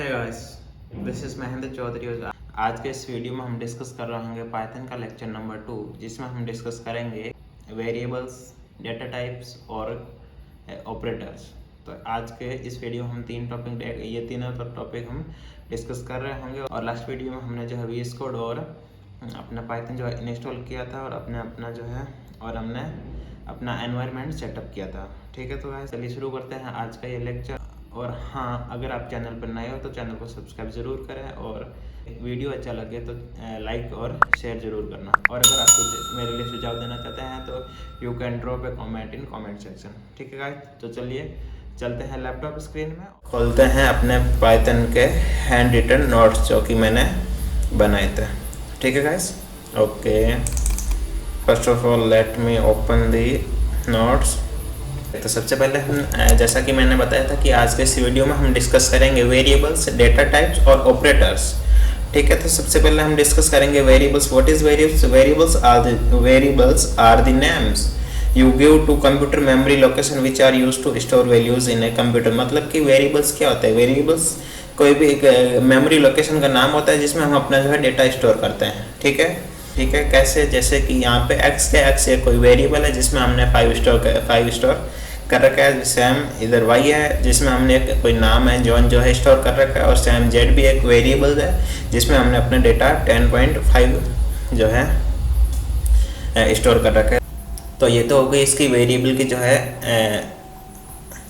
Hey guys, this is Mahendra Chaudhary. आज के इस वीडियो में हम डिस्कस कर रहे होंगे पाइथन का लेक्चर नंबर 2, जिसमें हम डिस्कस करेंगे वेरिएबल्स, डेटा टाइप्स और ऑपरेटर्स। तो आज के इस वीडियो में हम ये तीनों टॉपिक हम डिस्कस कर रहे होंगे। और लास्ट वीडियो में हमने जो है VS कोड और अपना पाइथन जो है इंस्टॉल किया था और हमने अपना एनवायरनमेंट सेटअप किया था। ठीक है, तो गाइस चलिए शुरू करते हैं आज का ये लेक्चर। और हाँ, अगर आप चैनल पर नए हो तो चैनल को सब्सक्राइब ज़रूर करें और वीडियो अच्छा लगे तो लाइक और शेयर ज़रूर करना। और अगर आप कुछ मेरे लिए सुझाव देना चाहते हैं तो you can drop A comment in comment section. ठीक है गाइस, तो चलिए चलते हैं लैपटॉप स्क्रीन में, खोलते हैं अपने पाइथन के हैंड रिटन नोट्स जो कि मैंने बनाए थे। ठीक है guys, okay, first of all let me open the notes. तो सबसे पहले हम, जैसा कि मैंने बताया था कि आज के इस वीडियो में हम डिस्कस करेंगे वेरिएबल्स, डेटा टाइप्स और ऑपरेटर्स। ठीक है, तो सबसे पहले हम डिस्कस करेंगे variables. What is variables? Variables are the names you give to computer memory location which are used to store values in a computer. मतलब कि वेरिएबल्स क्या होता है? वेरिएबल्स कोई भी एक मेमोरी लोकेशन का नाम होता है जिसमें हम अपना जो है डेटा स्टोर करते हैं। ठीक है, कैसे? जैसे कि यहाँ पे x ये कोई वेरिएबल है जिसमें हमने 5 स्टोर कर रखा है। सेम इधर y है जिसमें हमने कोई नाम है जॉन जो है स्टोर कर रखा है। और सेम z भी एक वेरिएबल है जिसमें हमने अपना डेटा 10.5 जो है स्टोर कर रखा है। तो ये तो हो गई इसकी वेरिएबल की जो है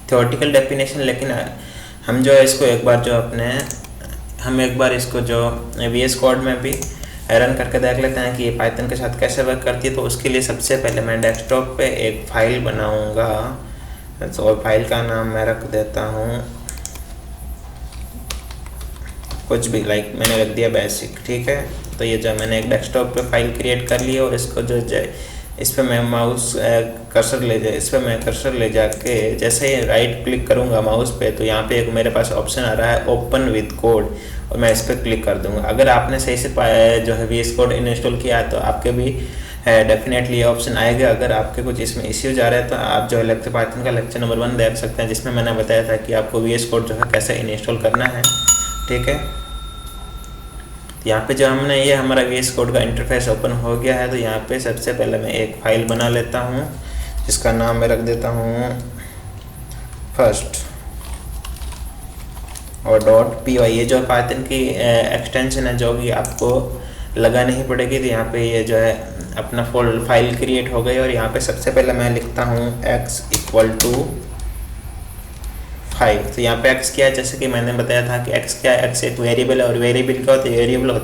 थ्योरेटिकल डेफिनेशन। लेकिन हम जो है इसको एक बार इसको जो VS कोड में भी रन करके देख लेते हैं कि ये पाइथन के साथ कैसे वर्क करती है। तो उसके लिए सबसे पहले मैं डेस्कटॉप पे एक फ़ाइल बनाऊंगा। तो फाइल का नाम मैं रख देता हूँ कुछ भी, लाइक मैंने रख दिया बेसिक। ठीक है, तो ये जो मैंने एक डेस्कटॉप पे फाइल क्रिएट कर ली है और इसको जो इस पर मैं कर्सर ले जाके जैसे ही राइट क्लिक करूँगा माउस पे, तो यहाँ पे एक मेरे पास ऑप्शन आ रहा है ओपन विद कोड, और मैं इस पर क्लिक कर दूँगा। अगर आपने सही से जो है VS कोड इंस्टॉल किया है तो आपके भी डेफिनेटली ये ऑप्शन आएगा। अगर आपके कुछ इसमें इश्यूज आ रहे हैं तो आप जो है पाइथन का लेक्चर नंबर 1 देख सकते हैं, जिसमें मैंने बताया था कि आपको VS कोड जो है कैसे इंस्टॉल करना है। ठीक है, यहाँ पे जो हमने ये हमारा VS कोड का इंटरफेस ओपन हो गया है। तो यहाँ पे सबसे पहले मैं एक फ़ाइल बना लेता हूँ जिसका नाम मैं रख देता हूँ फर्स्ट और .py। ये जो पाइथन की एक्सटेंशन है जो कि आपको लगानी ही पड़ेगी। तो यहाँ पे ये जो है अपना फाइल क्रिएट हो गई। और यहाँ पे सबसे पहले मैं लिखता हूँ x = 5। तो यहाँ पे x क्या है? जैसे कि मैंने बताया था कि x क्या है? x एक वेरिएबल है। और वेरिएबल क्या होता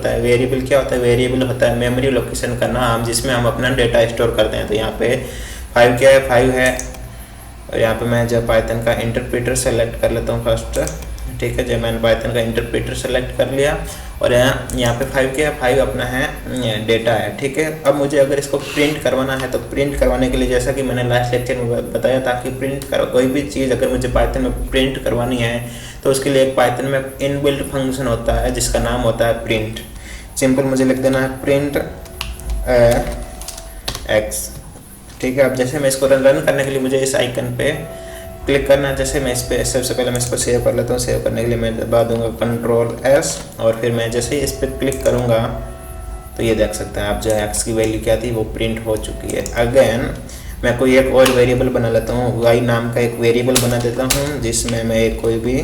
है? वेरिएबल क्या होता है? वेरिएबल होता है मेमोरी लोकेशन का नाम जिसमें हम अपना डेटा स्टोर करते हैं। तो यहाँ पे 5 क्या है? 5 है। और यहाँ पे मैं जो पाइथन का इंटरप्रेटर सेलेक्ट कर लेता हूँ फर्स्ट। ठीक है, जब मैंने पाइथन का इंटरप्रेटर सेलेक्ट कर लिया और यहाँ पे 5 क्या है? 5 अपना है डेटा है। ठीक है, अब मुझे अगर इसको प्रिंट करवाना है तो प्रिंट करवाने के लिए, जैसा कि मैंने लास्ट लेक्चर में बताया था कि कोई भी चीज़ अगर मुझे पाइथन में प्रिंट करवानी है तो उसके लिए एक पाइथन में इनबिल्ट फंक्शन होता है जिसका नाम होता है प्रिंट। सिंपल मुझे लिख देना है प्रिंट x। ठीक है, अब जैसे मैं इसको रन करने के लिए मुझे इस आइकन पे क्लिक करना है। जैसे मैं इस पर सबसे पहले मैं इसको सेव कर लेता हूँ। सेव करने के लिए मैं दबा दूंगा Ctrl+S और फिर मैं जैसे ही इस पर क्लिक करूँगा तो ये देख सकते हैं आप जो x की वैल्यू क्या थी वो प्रिंट हो चुकी है। अगेन मैं कोई एक और वेरिएबल बना लेता हूँ, y नाम का एक वेरिएबल बना देता हूँ जिसमें मैं एक कोई भी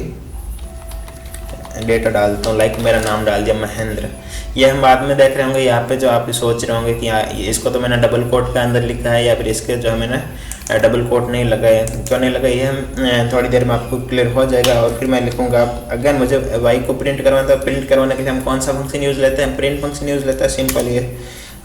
डेटा डालता हूँ। लाइक मेरा नाम डाल दिया महेंद्र। ये हम बाद में देख रहे होंगे। यहाँ पे जो आप सोच रहे होंगे कि इसको तो मैंने डबल कोट के अंदर लिखा है या फिर इसके जो है मैंने डबल कोट नहीं लगाया, क्यों नहीं लगाई है हम थोड़ी देर में आपको क्लियर हो जाएगा। और फिर मैं लिखूंगा अगेन मुझे y को प्रिंट करवाना था। प्रिंट करवाने के लिए हम कौन सा फंक्शन यूज़ लेते हैं? प्रिंट फंक्शन यूज़ लेता है। सिंपल ये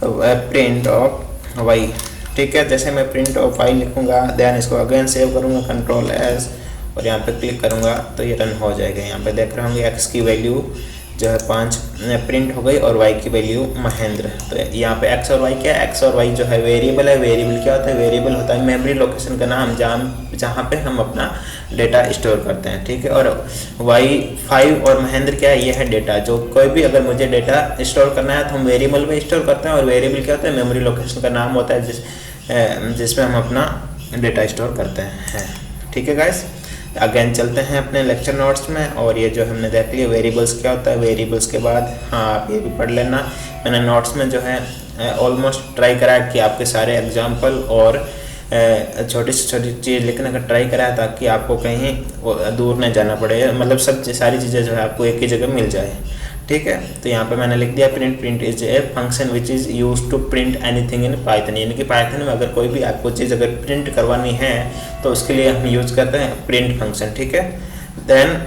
प्रिंट ऑफ y। ठीक है, जैसे मैं प्रिंट ऑफ y लिखूंगा देन इसको अगेन सेव करूँगा Ctrl+S और यहाँ पे क्लिक करूँगा तो ये रन हो जाएगा। यहाँ पे देख रहे होंगे x की वैल्यू जो है 5 प्रिंट हो गई और y की वैल्यू महेंद्र। तो यहाँ पे x और y क्या है? x और y जो है वेरिएबल है। वेरिएबल क्या होता है? वेरिएबल होता है मेमोरी लोकेशन का नाम जहाँ पे हम अपना डेटा स्टोर करते हैं। ठीक है, और y 5 और महेंद्र क्या है? ये है डेटा। जो कोई भी अगर मुझे डेटा स्टोर करना है तो हम वेरिएबल में स्टोर करते हैं। और वेरिएबल क्या होता है? मेमोरी लोकेशन का नाम होता है जिसमें हम अपना डेटा स्टोर करते हैं। ठीक है गाइस, अगेन चलते हैं अपने लेक्चर नोट्स में, और ये जो हमने देख लिया वेरिएबल्स क्या होता है। वेरिएबल्स के बाद हाँ आप ये भी पढ़ लेना, मैंने नोट्स में जो है ऑलमोस्ट ट्राई करा कि आपके सारे एग्जाम्पल और छोटी से छोटी चीज़ लिखने का ट्राई करा है, ताकि आपको कहीं दूर नहीं जाना पड़े, मतलब सब सारी चीज़ें जो है आपको एक ही जगह मिल जाए। ठीक है, तो यहाँ पे मैंने लिख दिया print is a function which is use to print anything in Python, यानी कि पाइथन में अगर कोई भी आपको चीज़ अगर प्रिंट करवानी है तो उसके लिए हम यूज करते हैं प्रिंट फंक्शन। ठीक है, देन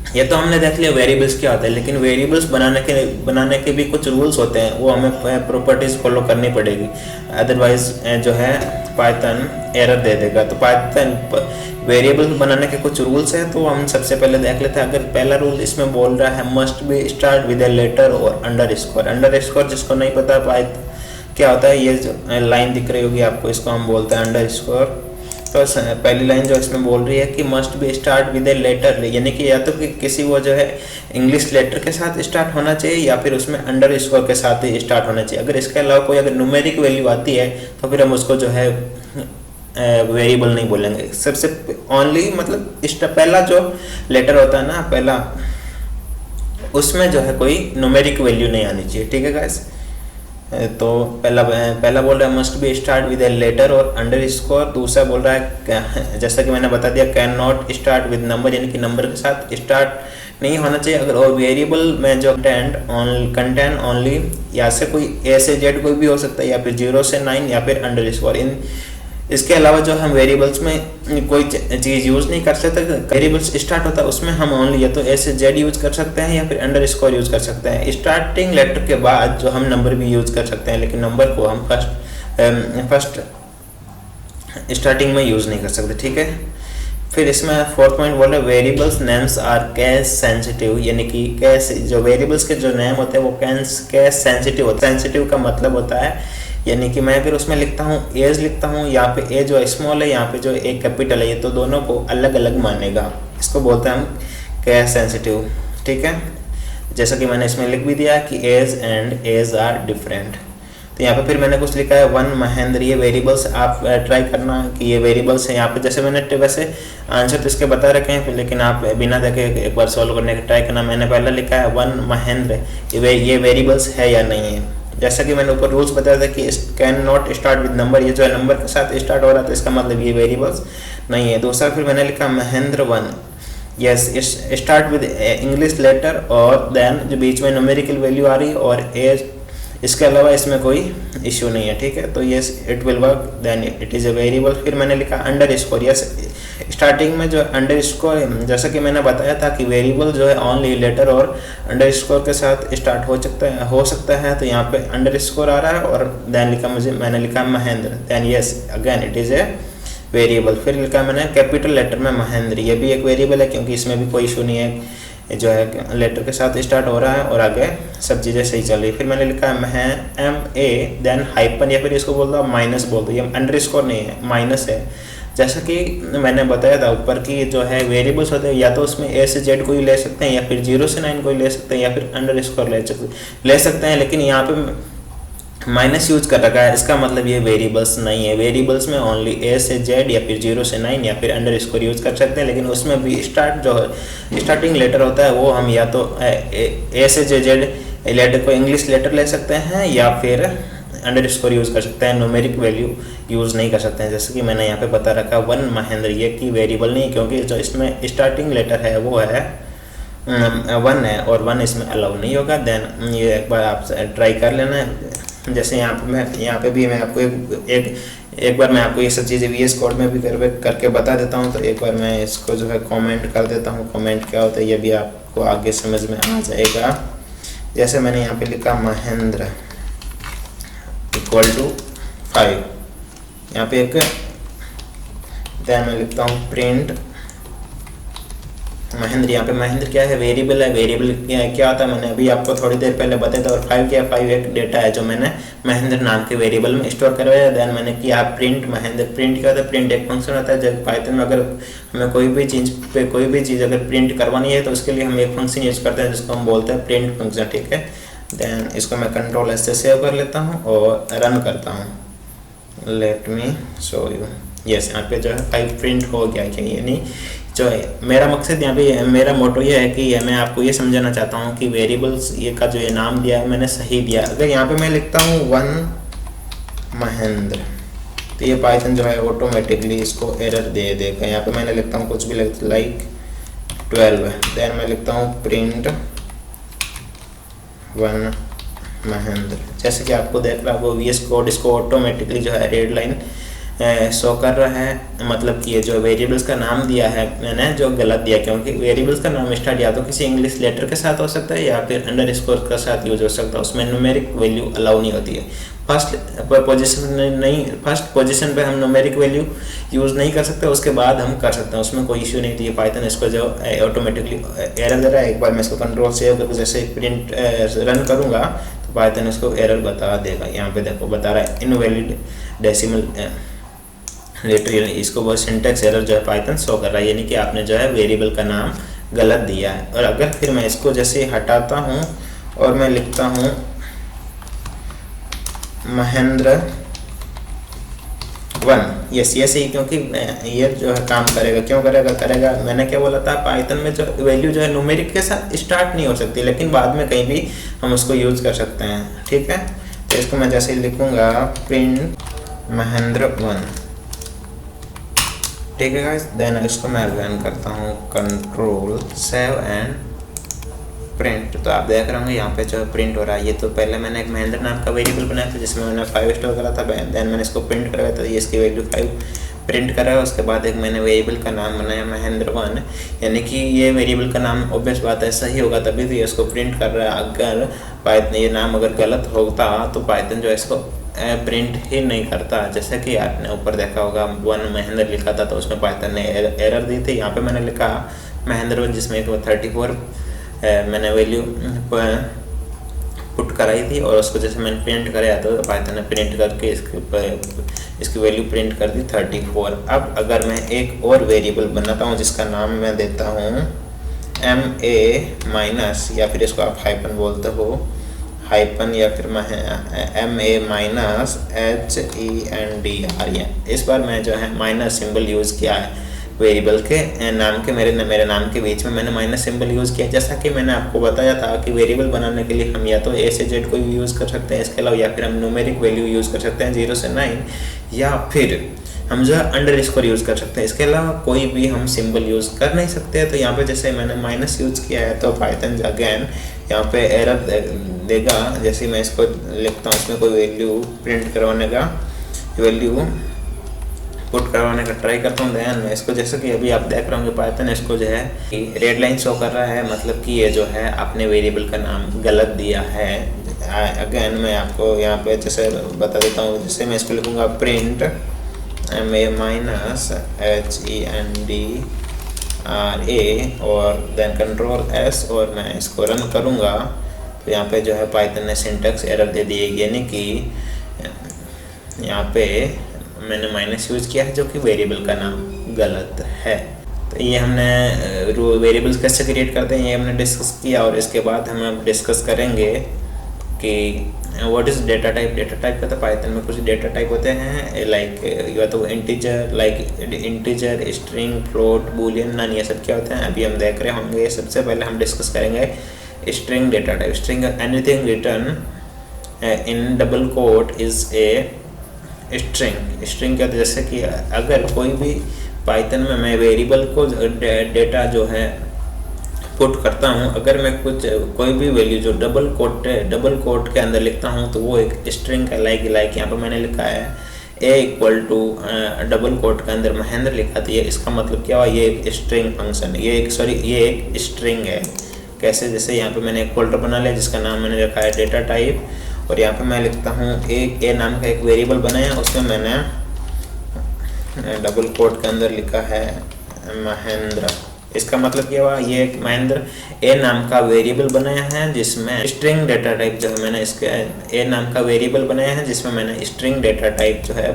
ये तो हमने देख लिया वेरिएबल्स क्या होता है, लेकिन वेरिएबल्स बनाने के भी कुछ रूल्स होते हैं, वो हमें प्रॉपर्टीज फॉलो करनी पड़ेगी, अदरवाइज जो है पाइथन एरर दे देगा। तो पाइथन वेरिएबल बनाने के कुछ रूल्स हैं, तो हम सबसे पहले देख लेते हैं। अगर पहला रूल इसमें बोल रहा है must be start with a letter और अंडरस्कोर जिसको नहीं पता पाइथन क्या होता है, ये जो लाइन दिख रही होगी आपको, इसको हम बोलते हैं अंडरस्कोर। तो पहली लाइन जो इसमें बोल रही है कि must be start with a letter, यानी कि या तो कि किसी वो जो है इंग्लिश लेटर के साथ स्टार्ट होना चाहिए या फिर उसमें अंडरस्कोर के साथ ही स्टार्ट होना चाहिए। अगर इसके अलावा कोई अगर न्यूमेरिक वैल्यू आती है तो फिर हम उसको जो है वेरिएबल नहीं बोलेंगे। सबसे ओनली मतलब पहला जो लेटर होता है ना, पहला उसमें जो है कोई न्यूमेरिक वैल्यू नहीं आनी चाहिए। ठीक है गाइस, तो पहला बोल रहा है must be start with a letter और अंडरस्कोर। दूसरा बोल रहा है जैसा कि मैंने बता दिया can not start with number, यानी कि नंबर के साथ स्टार्ट नहीं होना चाहिए। अगर और वेरिएबल में जो कंटेंट ओनली या से कोई ए से जेड कोई भी हो सकता है, या फिर 0 से 9 या फिर अंडरस्कोर। इन इसके अलावा जो हम वेरिएबल्स में कोई चीज़ यूज़ नहीं कर सकते। वेरिएबल्स स्टार्ट होता है उसमें हम ओनली या तो ए से जेड यूज़ कर सकते हैं या फिर अंडरस्कोर यूज़ कर सकते हैं। स्टार्टिंग लेटर के बाद जो हम नंबर भी यूज़ कर सकते हैं, लेकिन नंबर को हम फर्स्ट स्टार्टिंग में यूज़ नहीं कर सकते। ठीक है, फिर इसमें 4th पॉइंट बोल रहे variables names are case sensitive, यानी कि कैश जो वेरिएबल्स के जो नेम होते हैं वो कैश सेंसिटिव होते हैं। सेंसिटिव का मतलब होता है यानी कि मैं अगर उसमें लिखता हूँ एज लिखता हूँ, यहाँ पे ए जो स्मॉल है, यहाँ पे जो एक कैपिटल है, ये तो दोनों को अलग अलग मानेगा। इसको बोलते हैं हम कैश सेंसिटिव। ठीक है, जैसा कि मैंने इसमें लिख भी दिया कि age and age are different. तो यहाँ पे फिर मैंने कुछ लिखा है 1 महेंद्र, ये वेरिएबल्स आप ट्राई करना कि ये वेरिएबल्स हैं। यहाँ पे जैसे मैंने वैसे आंसर तो इसके बता रखे हैं, लेकिन आप बिना देखे एक बार सॉल्व करने का ट्राई करना। मैंने पहले लिखा है 1 महेंद्र, ये वेरिएबल्स है या नहीं है। जैसा कि मैंने ऊपर रूल्स बताया था कि can not start with number, ये जो है नंबर के साथ स्टार्ट हो रहा था, इसका मतलब ये वेरिएबल्स नहीं है। दूसरा फिर मैंने लिखा Mahendra 1, yes start with English letter और देन जो बीच में न्यूमेरिकल वैल्यू आ रही है और एज, इसके अलावा इसमें कोई इश्यू नहीं है। ठीक है, तो yes it will work, then it is a variable. फिर मैंने लिखा अंडरस्कोर, यस स्टार्टिंग में जो अंडरस्कोर, जैसा कि मैंने बताया था कि वेरिएबल जो है ओनली लेटर और अंडरस्कोर के साथ स्टार्ट हो सकता है। तो यहाँ पे अंडरस्कोर आ रहा है और देन मैंने लिखा Mahendra, then yes again it is a variable. फिर लिखा मैंने कैपिटल लेटर में महेंद्र, ये भी एक वेरिएबल है क्योंकि इसमें भी कोई इशू नहीं है, जो है लेटर के साथ स्टार्ट हो रहा है और आगे सब चीज़ें सही चल रही है। फिर मैंने लिखा है MA देन हाइपन, या फिर इसको बोल दो माइनस बोल दो, ये अंडरस्कोर नहीं है माइनस है। जैसा कि मैंने बताया था ऊपर की जो है वेरिएबल्स होते हैं या तो उसमें ए से जेड कोई ले सकते हैं या फिर 0 से 9 कोई ले सकते हैं या फिर अंडरस्कोर ले सकते हैं, लेकिन यहाँ पे माइनस यूज कर रखा है, इसका मतलब ये वेरिएबल्स नहीं है। वेरिएबल्स में ओनली ए से जेड या फिर 0 से 9 या फिर अंडरस्कोर यूज कर सकते हैं, लेकिन उसमें भी स्टार्टिंग लेटर होता है वो हम या तो ए से जेड लेटर को इंग्लिश लेटर ले सकते हैं या फिर अंडरस्कोर यूज कर सकते हैं, न्यूमेरिक वैल्यू यूज नहीं कर सकते हैं। जैसे कि मैंने यहाँ पे बता रखा 1 महेंद्र, ये की वेरिएबल नहीं है क्योंकि जो इसमें स्टार्टिंग लेटर है वो है 1 है और 1 इसमें अलाउ नहीं होगा। देन ये एक बार आप ट्राई कर लेना। जैसे यहाँ पे भी मैं आपको एक बार मैं आपको ये सब चीज़ें VS कोड में भी करके बता देता हूँ। तो एक बार मैं इसको जो है कमेंट कर देता हूँ, कमेंट क्या होता है ये भी आपको आगे समझ में आ जाएगा। जैसे मैंने यहाँ पे लिखा महेंद्र = 5, यहाँ पे एक देन मैं लिखता हूँ प्रिंट महेंद्र। यहाँ पे महेंद्र क्या है, वेरिएबल है। वेरिएबल क्या होता है मैंने अभी आपको थोड़ी देर पहले बताया था। और 5 क्या है, 5 एक डेटा है जो मैंने महेंद्र नाम के वेरिएबल में स्टोर करवाया। देन मैंने किया प्रिंट महेंद्र। प्रिंट क्या होता है, प्रिंट एक फंक्शन होता है। जब पाइथन में अगर हमें कोई भी चीज़ अगर प्रिंट करवानी है तो उसके लिए हम एक फंक्शन यूज करते हैं जिसको हम बोलते हैं प्रिंट फंक्शन। ठीक है, देन इसको मैं Ctrl+S से सेव कर लेता हूँ और रन करता हूँ। Let me show you, yes यहाँ पे जो है 5 प्रिंट हो गया। क्या यानी जो है मेरा मकसद यहाँ पे, मेरा मोटो ये है कि मैं आपको ये समझाना चाहता हूँ कि वेरिएबल्स ये का जो ये नाम दिया है मैंने सही दिया। अगर यहाँ पे मैं लिखता हूँ 1 महेंद्र तो ये पाइथन जो है ऑटोमेटिकली इसको एरर दे देगा। यहाँ पे मैंने लिखता हूँ कुछ भी लाइक 12, देन मैं लिखता हूँ प्रिंट 1 महेंद्र। जैसे कि आपको देख रहा होगा VS कोड इसको ऑटोमेटिकली जो है रेड लाइन शो कर रहा है। मतलब कि ये जो वेरिएबल्स का नाम दिया है मैंने जो गलत दिया, क्योंकि वेरिएबल्स का नाम स्टार्ट या तो किसी इंग्लिश लेटर के साथ हो सकता है या फिर अंडरस्कोर के साथ यूज हो सकता है। उसमें न्यूमेरिक वैल्यू अलाउ नहीं होती है। फर्स्ट पोजीशन पे हम न्यूमेरिक वैल्यू यूज़ नहीं कर सकते, उसके बाद हम कर सकते हैं, उसमें कोई इश्यू नहीं थी। ये पाइथन इसको जो ऑटोमेटिकली एरर दे रहा है। एक बार मैं इसको कंट्रोल सेव करके जैसे प्रिंट रन करूँगा तो पाइथन इसको एरर बता देगा। यहाँ पे देखो बता रहा है इनवैलिड डेसिमल लेटर, इसको वो सिंटेक्स एरर जो है पाइथन शो कर रहा है, यानी कि आपने जो है वेरिएबल का नाम गलत दिया है। और अगर फिर मैं इसको जैसे हटाता हूँ और मैं लिखता हूँ महेंद्र 1, यस ही, क्योंकि ये जो है काम करेगा। क्यों करेगा मैंने क्या बोला था, पाइथन में जो वैल्यू जो है न्यूमेरिक के साथ स्टार्ट नहीं हो सकती, लेकिन बाद में कहीं भी हम उसको यूज़ कर सकते हैं। ठीक है, तो इसको मैं जैसे लिखूँगा प्रिंट महेंद्र 1, ठीक है गाइस। देन इसको मैं रन करता हूँ कंट्रोल सेव एंड प्रिंट, तो आप देख रहे होंगे यहाँ पे जो प्रिंट हो रहा है। ये तो पहले मैंने एक महेंद्र नाम का वेरिएबल बनाया था जिसमें मैंने 5 स्टोर करा था, देन मैंने इसको प्रिंट करवाया था, ये इसकी वैल्यू 5 प्रिंट करा है। उसके बाद एक मैंने वेरिएबल का नाम बनाया महेंद्र 1, यानी कि ये वेरिएबल का नाम ऑब्वियस बात है सही होगा तभी तो ये इसको प्रिंट कर रहा है। अगर पाइथन ये नाम अगर गलत होता तो पाइथन जो है इसको प्रिंट ही नहीं करता। जैसे कि आपने ऊपर देखा होगा 1 महेंद्र लिखा था तो उसमें पाइथन ने एरर दी थी। यहाँ पे मैंने लिखा महेंद्र 1 जिसमें 34 मैंने वैल्यू पुट कराई थी और उसको जैसे मैंने प्रिंट कराया तो पाइथन ने प्रिंट करके इसकी वैल्यू प्रिंट कर दी 34। अब अगर मैं एक और वेरिएबल बनाता हूँ जिसका नाम मैं देता हूँ MA माइनस, या फिर इसको आप हाइपन बोलते हो, हाइपन या फिर MA माइनस HENDR। इस बार मैं जो है माइनस सिंबल यूज़ किया है वेरिएबल के नाम के, मेरे नाम के बीच में मैंने माइनस सिंबल यूज़ किया। जैसा कि मैंने आपको बताया था कि वेरिएबल बनाने के लिए हम या तो A से Z को यूज़ कर सकते हैं, इसके अलावा या फिर हम न्यूमेरिक वैल्यू यूज़ कर सकते हैं 0 से 9, या फिर हम जो है अंडरस्कोर यूज़ कर सकते हैं। इसके अलावा कोई भी हम सिंबल यूज़ कर नहीं सकते। तो यहाँ पे जैसे मैंने माइनस यूज़ किया है तो पाइथन अगेन यहाँ पे एरर देगा। जैसे मैं इसको लिखता हूँ इसमें कोई वैल्यू प्रिंट करवाने का, वैल्यू पुट करवाने का ट्राई करता हूँ। ध्यान में इसको जैसे कि अभी आप देख रहे होंगे पाइथन इसको जो है रेड लाइन शो कर रहा है, मतलब कि ये जो है आपने वेरिएबल का नाम गलत दिया है। अगेन मैं आपको यहाँ पे जैसे बता देता हूँ, जैसे मैं इसको लिखूँगा प्रिंट MA माइनस HENDRA और देन कंट्रोल S और मैं इसको रन करूँगा तो यहाँ पे जो है पाइथन ने सिंटेक्स एरर दे दी है, यानी कि यहाँ पे मैंने माइनस यूज़ किया है जो कि वेरिएबल का नाम गलत है। तो ये हमने वेरिएबल्स कैसे क्रिएट करते हैं ये हमने डिस्कस किया। और इसके बाद हम अब डिस्कस करेंगे कि what is data type. Data type का तो पाइथन में कुछ डेटा टाइप होते हैं लाइक या तो integer, integer, string, float, boolean, none, ये सब क्या होते हैं अभी हम देख रहे होंगे। सबसे पहले हम डिस्कस करेंगे string data type. String anything written in double quote is a string. String क्या, जैसे कि अगर कोई भी पाइथन में मैं वेरिएबल को डेटा जो है पुट करता हूँ, अगर मैं कोई भी वैल्यू जो डबल कोट के अंदर लिखता हूँ तो वो एक स्ट्रिंग कहलाएगी। लाइक यहाँ पर मैंने लिखा है A equal to double quote के अंदर महेंद्र लिखा था, ये इसका मतलब क्या हुआ, ये एक स्ट्रिंग फंक्शन, ये एक स्ट्रिंग है। कैसे, जैसे यहाँ पे मैंने एक फोल्डर बना लिया जिसका नाम मैंने रखा है डेटा टाइप, और यहाँ पे मैं लिखता हूँ एक ए नाम का एक वेरिएबल बनाया, उसमें मैंने डबल कोट के अंदर लिखा है महेंद्र। इसका मतलब क्या हुआ, ये एक महेंद्र ए नाम का वेरिएबल बनाया है जिसमें स्ट्रिंग डेटा टाइप जो है मैंने इसके ए नाम का वेरिएबल बनाया है जिसमें मैंने स्ट्रिंग डेटा टाइप जो है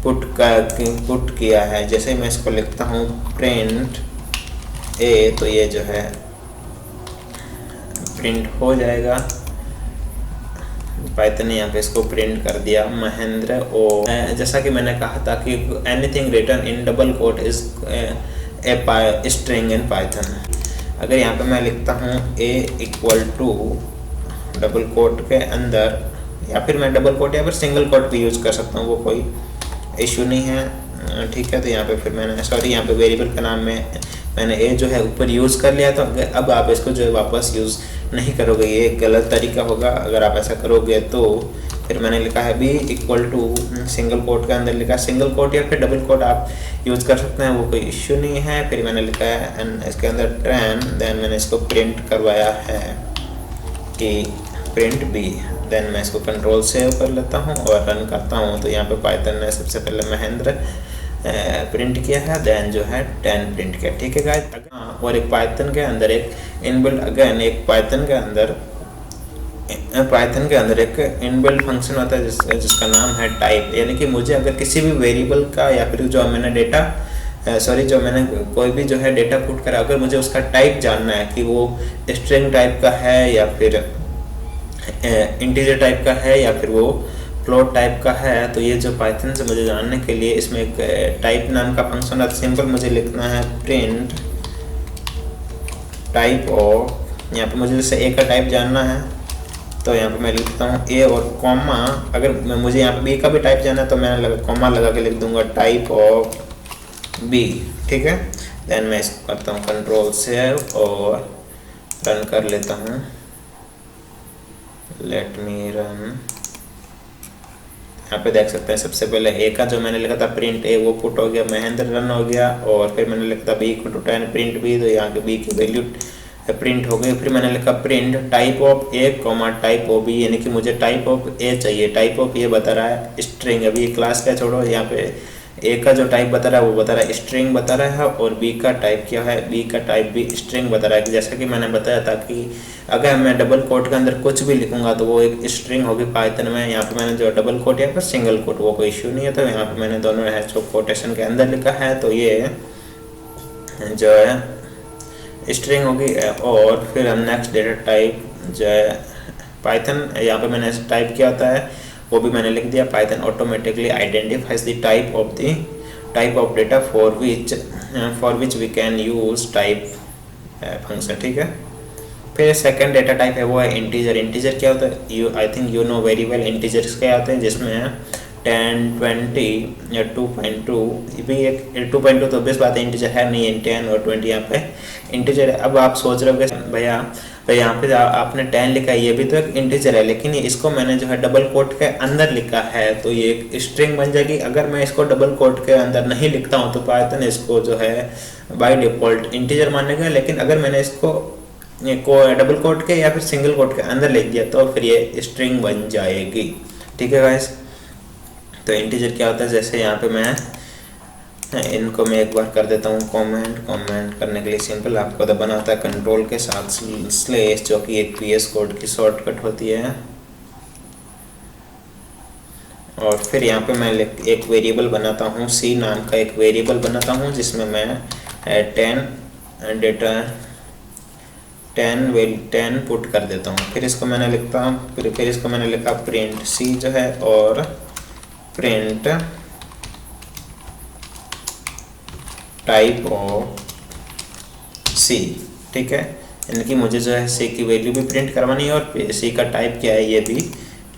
पुट किया है। जैसे मैं इसको लिखता हूँ प्रिंट ए, तो ये जो है प्रिंट हो जाएगा। पाइथन ने यहाँ पे इसको प्रिंट कर दिया महेंद्र। और जैसा कि मैंने कहा था कि anything written in double quote is a string in Python. अगर यहाँ पे मैं लिखता हूँ a equal to double quote के अंदर, या फिर मैं डबल कोट या फिर सिंगल कोट भी यूज़ कर सकता हूँ, वो कोई इशू नहीं है, ठीक है। तो यहाँ पे फिर मैंने यहाँ पे वेरिएबल का नाम में मैंने ए जो है ऊपर यूज़ कर लिया। तो अब आप इसको जो है वापस यूज़ नहीं करोगे, ये गलत तरीका होगा। अगर आप ऐसा करोगे तो फिर मैंने लिखा है B equal to single quote के अंदर लिखा, सिंगल कोट या फिर डबल कोट आप यूज़ कर सकते हैं, वो कोई इश्यू नहीं है। फिर मैंने लिखा है एंड इसके अंदर ट्रेन, देन मैंने इसको प्रिंट करवाया है कि प्रिंट बी। देन मैं इसको कंट्रोल सेव कर लेता हूँ और रन करता हूँ। तो यहाँ पे पाइथन ने सबसे पहले महेंद्र प्रिंट किया है, देन जो है 10 प्रिंट किया, ठीक है गाइस। और एक पाइथन के अंदर एक इनबिल्ट अगेन एक पाइथन के अंदर एक इनबिल्ट फंक्शन होता है जिसका नाम है टाइप। यानी कि मुझे अगर किसी भी वेरिएबल का या फिर जो मैंने कोई भी जो है डेटा पुट करा, अगर मुझे उसका टाइप जानना है कि वो स्ट्रिंग टाइप का है या फिर इंटीजर टाइप का है या फिर वो फ्लोट टाइप का है, तो ये जो पाइथन से मुझे जानने के लिए इसमें एक टाइप नाम का फंक्शन है। सिंपल मुझे लिखना है प्रिंट टाइप ऑफ, यहाँ पे मुझे जैसे ए का टाइप जानना है तो यहाँ पे मैं लिखता हूँ ए और कॉमा। अगर मुझे यहाँ पे बी का भी टाइप जानना है तो मैं कॉमा लगा के लिख दूंगा टाइप ऑफ बी, ठीक है। देन मैं इसको करता हूँ कंट्रोल सेव और रन कर लेता हूँ। Let me run. यहाँ पे देख सकते हैं सबसे पहले ए का जो मैंने लिखा था प्रिंट ए वो पुट हो गया, महेंद्र रन हो गया। और फिर मैंने लिखा था B equal to 10 print B, तो यहाँ के बी की वैल्यू प्रिंट हो गई। फिर मैंने लिखा print type of a comma type of B, यानी कि मुझे टाइप ऑफ ए चाहिए। टाइप ऑफ ए बता रहा है स्ट्रिंग, अभी क्लास का छोड़ो, यहाँ पे ए का जो टाइप बता रहा है वो बता रहा है स्ट्रिंग बता रहा है, और बी का टाइप क्या है, बी का टाइप भी स्ट्रिंग बता रहा है। जैसा कि मैंने बताया था कि अगर मैं डबल कोट के अंदर कुछ भी लिखूंगा तो वो एक स्ट्रिंग होगी पाइथन में। यहाँ पे मैंने जो डबल कोट या फिर सिंगल कोट वो कोई इश्यू नहीं है, तो यहाँ पे मैंने दोनों है जो कोटेशन के अंदर लिखा है, तो ये जो है स्ट्रिंग होगी। और फिर हम नेक्स्ट डेटा टाइप जो है पाइथन, यहाँ पे मैंने टाइप किया होता है वो भी मैंने लिख दिया। Python automatically identifies the type of data for which we can use type function, ठीक है। फिर सेकंड डेटा टाइप है वो है इंटीजर। इंटीजर क्या होता है, I think you know very well integers क्या होते हैं, जिसमें 10, 20 या 2.2 भी एक 2.2 तो बेस्ट बात है, इंटीजर है नहीं, 10 और 20 यहाँ पे इंटीजर है। अब आप सोच रहे हो भैया यहाँ पे आपने 10 लिखा है, ये भी तो एक इंटीजर है, लेकिन इसको मैंने जो है डबल कोट के अंदर लिखा है तो ये एक स्ट्रिंग बन जाएगी। अगर मैं इसको डबल कोट के अंदर नहीं लिखता हूँ तो पाइथन इसको जो है बाय डिफॉल्ट इंटीजर मानेगा, लेकिन अगर मैंने इसको डबल कोट के या फिर सिंगल कोट के अंदर लिख दिया तो फिर ये स्ट्रिंग बन जाएगी, ठीक है गाइस। तो इंटीजर क्या होता है, जैसे यहाँ पे मैं इनको मैं एक बार कर देता हूँ कमेंट करने के लिए सिंपल आपको दबाना होता है कंट्रोल के साथ स्लैश, जो कि एक पीएस कोड की शॉर्टकट होती है। और फिर यहाँ पे मैं एक वेरिएबल बनाता हूँ, सी नाम का एक वेरिएबल बनाता हूँ, जिसमें मैं 10 पुट कर देता हूँ। फिर इसको मैंने लिखता हूँ फिर इसको मैंने लिखा प्रिंट सी जो है और प्रिंट टाइप ऑफ सी, ठीक है। यानी कि मुझे जो है सी की वैल्यू भी प्रिंट करवानी है और सी का टाइप क्या है ये भी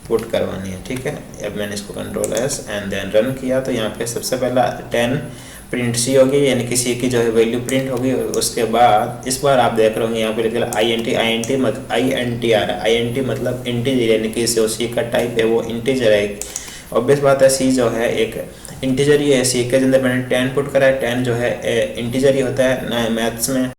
पुट करवानी है, ठीक है। अब मैंने इसको control S and then run किया तो यहाँ पे सबसे पहला 10 प्रिंट सी होगी, यानी कि सी की जो है वैल्यू प्रिंट होगी। उसके बाद इस बार आप देख रहे होंगे यहाँ पे लिखा INT मतलब इंटीजर, यानी कि जो सी का टाइप है वो इंटीजर है। ऑब्वियस बात है सी जो है एक इंटीजर ही है, सी के अंदर मैंने 10 पुट करा है, 10 जो है इंटीजर ही होता है ना मैथ्स में।